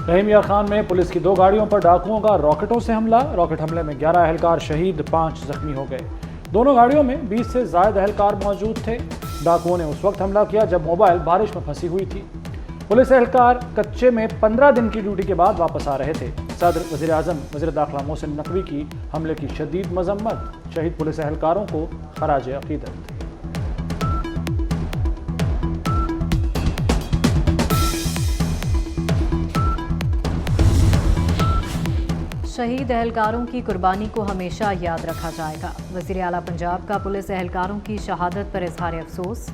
رحیم یار خان میں پولیس کی 2 گاڑیوں پر ڈاکوؤں کا راکٹوں سے حملہ، راکٹ حملے میں 11 اہلکار شہید، 5 زخمی ہو گئے۔ دونوں گاڑیوں میں 20 سے زائد اہلکار موجود تھے۔ ڈاکوؤں نے اس وقت حملہ کیا جب موبائل بارش میں پھنسی ہوئی تھی۔ پولیس اہلکار کچے میں 15 دن کی ڈیوٹی کے بعد واپس آ رہے تھے۔ صدر، وزیر اعظم، وزیر داخلہ محسن نقوی کی حملے کی شدید مذمت، شہید پولیس اہلکاروں کو خراج عقیدت۔ شہید اہلکاروں کی قربانی کو ہمیشہ یاد رکھا جائے گا۔ وزیر اعلیٰ پنجاب کا پولیس اہلکاروں کی شہادت پر اظہار افسوس،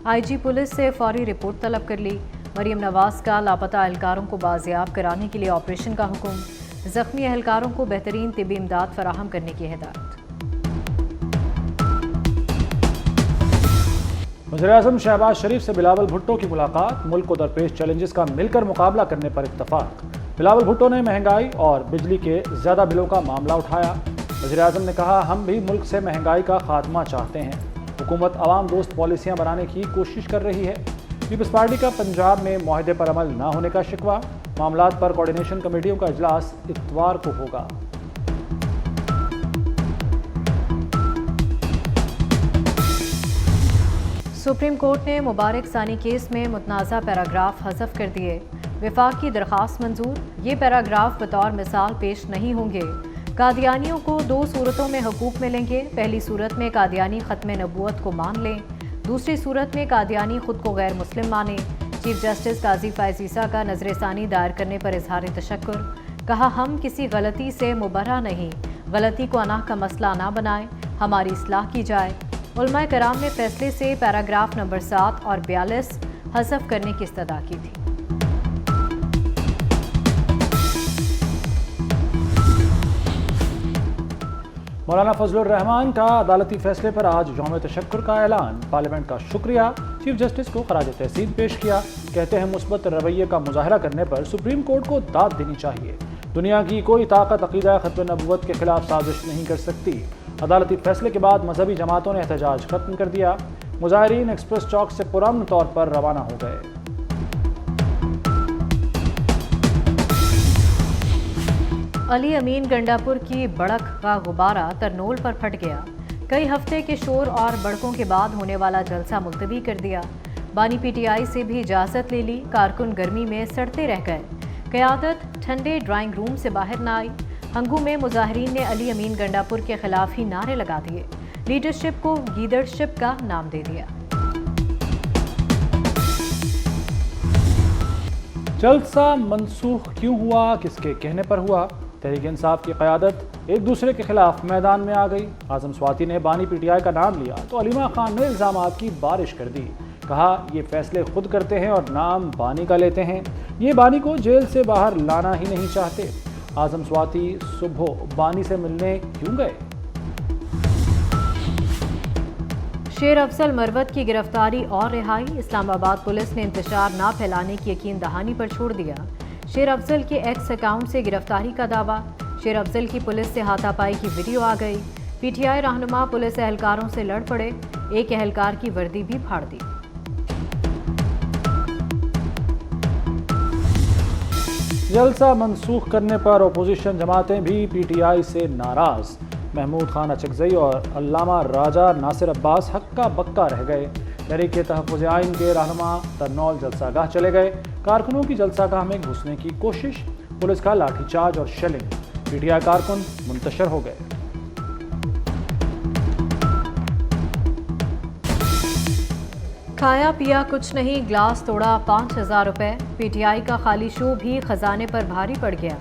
آئی جی پولیس سے فوری رپورٹ طلب کر لی۔ مریم نواز کا لاپتہ اہلکاروں کو بازیاب کرانے کے لیے آپریشن کا حکم، زخمی اہلکاروں کو بہترین طبی امداد فراہم کرنے کی ہدایت۔ وزیر اعظم شہباز شریف سے بلاول بھٹو کی ملاقات، ملک کو درپیش چیلنجز کا مل کر مقابلہ کرنے پر اتفاق۔ بلاول بھٹو نے مہنگائی اور بجلی کے زیادہ بلوں کا معاملہ اٹھایا۔ وزیر اعظم نے کہا، ہم بھی ملک سے مہنگائی کا خاتمہ چاہتے ہیں، حکومت عوام دوست پالیسیاں بنانے کی کوشش کر رہی ہے۔ پیپلز پارٹی کا پنجاب میں معاہدے پر عمل نہ ہونے کا شکوہ، معاملات پر کوارڈینیشن کمیٹیوں کا اجلاس اتوار کو ہوگا۔ سپریم کورٹ نے مبارک ثانی کیس میں متنازع پیراگراف حذف کر دیے۔ وفاق کی درخواست منظور، یہ پیراگراف بطور مثال پیش نہیں ہوں گے۔ قادیانیوں کو 2 صورتوں میں حقوق ملیں گے۔ پہلی صورت میں قادیانی ختم نبوت کو مان لیں، دوسری صورت میں قادیانی خود کو غیر مسلم مانیں۔ چیف جسٹس قاضی فائز عیسیٰ کا نظر ثانی دائر کرنے پر اظہار تشکر، کہا، ہم کسی غلطی سے مبرہ نہیں، غلطی کو انا کا مسئلہ نہ بنائیں، ہماری اصلاح کی جائے۔ علماء کرام نے فیصلے سے پیراگراف نمبر 7 اور 42 حذف کرنے کی استدعا کی تھی۔ مولانا فضل الرحمان کا عدالتی فیصلے پر آج یوم تشکر کا اعلان، پارلیمنٹ کا شکریہ، چیف جسٹس کو خراج تحسین پیش کیا۔ کہتے ہیں مثبت رویے کا مظاہرہ کرنے پر سپریم کورٹ کو داد دینی چاہیے، دنیا کی کوئی طاقت عقیدہ ختم نبوت کے خلاف سازش نہیں کر سکتی۔ عدالتی فیصلے کے بعد مذہبی جماعتوں نے احتجاج ختم کر دیا، مظاہرین ایکسپریس چوک سے پرامن طور پر روانہ ہو گئے۔ علی امین گنڈاپور کی بڑک کا غبارہ ترنول پر پھٹ گیا، کئی ہفتے کے شور اور بڑکوں کے بعد ہونے والا جلسہ ملتوی کر دیا۔ بانی پی ٹی آئی سے بھی اجازت لے لی، کارکن گرمی میں سڑتے رہ گئے، قیادت ٹھنڈے ڈرائنگ روم سے باہر نہ آئی۔ ہنگو میں مظاہرین نے علی امین گنڈاپور کے خلاف ہی نعرے لگا دیے، لیڈرشپ کو گیدڑشپ کا نام دے دیا۔ جلسہ منسوخ کیوں ہوا، کس کے کہنے پر ہوا؟ تحریک انصاف کی قیادت ایک دوسرے کے خلاف میدان میں آ گئی۔ اعظم سواتی نے بانی پی ٹی آئی کا نام لیا تو علیمہ خان نے الزامات کی بارش کر دی، کہا یہ فیصلے خود کرتے ہیں اور نام بانی کا لیتے ہیں، یہ بانی کو جیل سے باہر لانا ہی نہیں چاہتے۔ اعظم سواتی صبح بانی سے ملنے کیوں گئے؟ شیر افضل مروت کی گرفتاری اور رہائی، اسلام آباد پولیس نے انتشار نہ پھیلانے کی یقین دہانی پر چھوڑ دیا۔ شیر افضل کے ایکس اکاؤنٹ سے گرفتاری کا دعویٰ، شیر افضل کی پولیس سے ہاتھا پائی کی ویڈیو آ گئی۔ پی ٹی آئی رہنما پولیس اہلکاروں سے لڑ پڑے، ایک اہلکار کی وردی بھی پھاڑ دی۔ جلسہ منسوخ کرنے پر اپوزیشن جماعتیں بھی پی ٹی آئی سے ناراض، محمود خان اچکزئی اور علامہ راجہ ناصر عباس حق کا بکا رہ گئے۔ تحریک تحفظ آئین کے رہنما ترنول جلسہ گاہ چلے گئے، کارکنوں کی جلسہ گاہ میں گھسنے کی کوشش، پولیس کا لاٹھی چارج اور شیلنگ، پی ٹی آئی کارکن منتشر ہو گئے۔ کھایا پیا کچھ نہیں، گلاس توڑا 5000 روپے، پی ٹی آئی کا خالی شو بھی خزانے پر بھاری پڑ گیا۔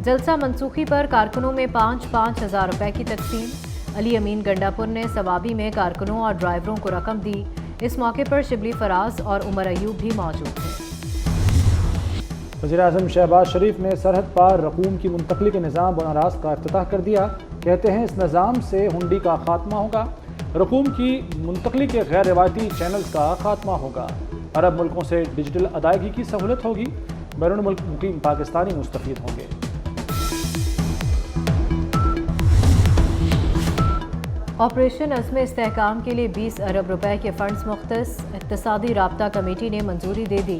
جلسہ منسوخی پر کارکنوں میں 5,000 روپے کی تقسیم، علی امین گنڈاپور نے ثوابی میں کارکنوں اور ڈرائیوروں کو رقم دی۔ اس موقع پر شبلی فراز اور عمر ایوب بھی موجود تھے۔ وزیر اعظم شہباز شریف نے سرحد پار رقوم کی منتقلی کے نظام براہ راست کا افتتاح کر دیا، کہتے ہیں اس نظام سے ہنڈی کا خاتمہ ہوگا، رقوم کی منتقلی کے غیر روایتی چینلز کا خاتمہ ہوگا، عرب ملکوں سے ڈیجیٹل ادائیگی کی سہولت ہوگی، بیرون ملک مقیم پاکستانی مستفید ہوں گے۔ آپریشن عزم استحکام کے لیے 20 ارب روپے کے فنڈز مختص، اقتصادی رابطہ کمیٹی نے منظوری دے دی۔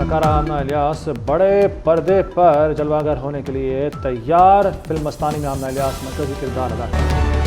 اداکارہ آمنہ الیاس بڑے پردے پر جلوہ گر ہونے کے لیے تیار. فلم مستانی میں آمنہ الیاس مرکزی کردار ادا کریں.